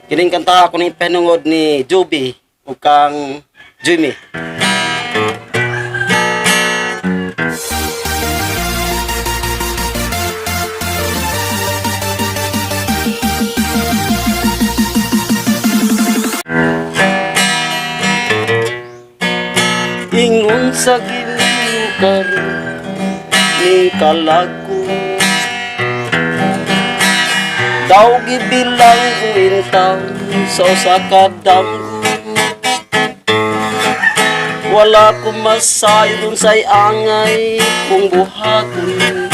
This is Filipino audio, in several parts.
Kining kanta ako ni penungod ni Juby ug kang Jimmy. Ingon sa Ginoo karon ning kalago, daw gibilang uintaw sa usa ka damgo. Wala ko masayron say angay kung buhaton.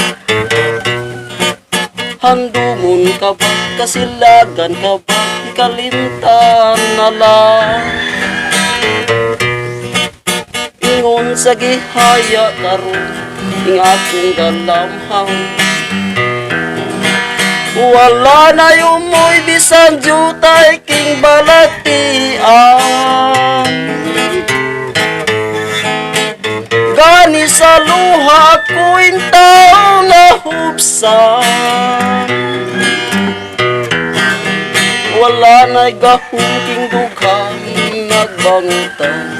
Handumon ka ba, kasilagan ka ba, kalimtan na lang. Ingon sa gihaya karon ing akong galamhaw, wala na yumoy bisan jutay king balatian. Gani sa luha ko intaw na hubsan, wala na'y gahong king dughang nagbangtan.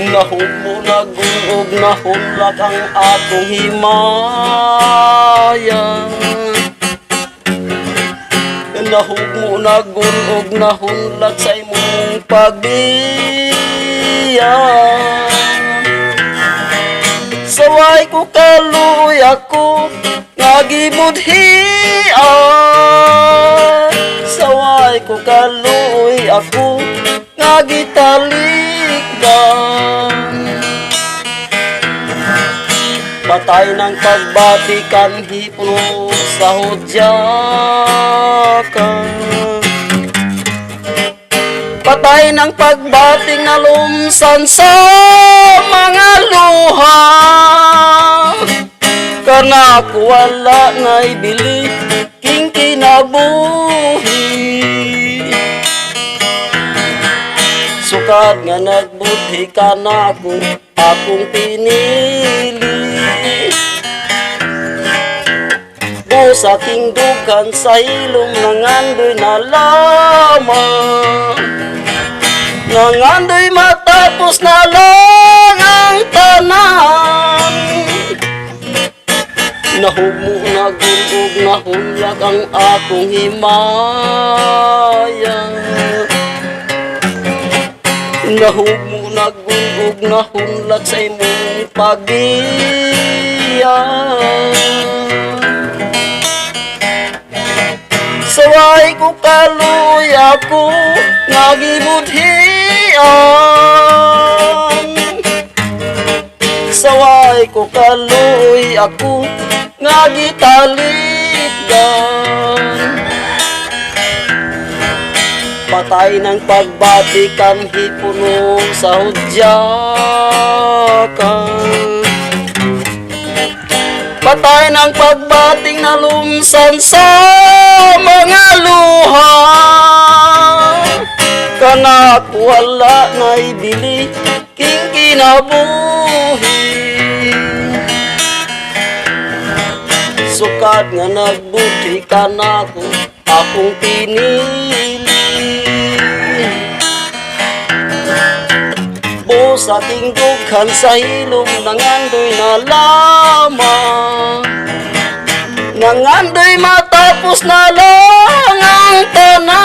Nahumo nagunog nahunlag ang akong himaya. Nahumo nagunog nahunlag sa imong pagbiya. Saway ko kaluoy ako nga gibudhian. Saway ko kaluoy ako nga gitalikdan. Patay ng pagbatikan hipuno sa hudyakan. Patay ng pagbating na lumsan sa mga luha. Kana ko wala na'y bili king kinabuhi. Sukad nga nagbudhi ka na akong pinili. Sa aking dugan sa ilong nangandoy na lamang, nangandoy matapos na lang ang tanan. Nahumo nagunog nahunlag ang akong himaya. Nahumo nagunog nahunlag sa imong pagbiya. Saway ko kaluoy ako nga gibudhian. Saway ko kaluoy ako nga gitalikdan. Patay ng pagbatikan hipuno sa hudyakan. Patay ng pagbating na lumsan sa mga luha. Kana ko wala na'y bili king kinabuhi. Sukad nga nagbudhi ka na akong pinili. Sa aking dughan sa hilom nangandoy na lamang, nangandoy matapos na lang ang tanan.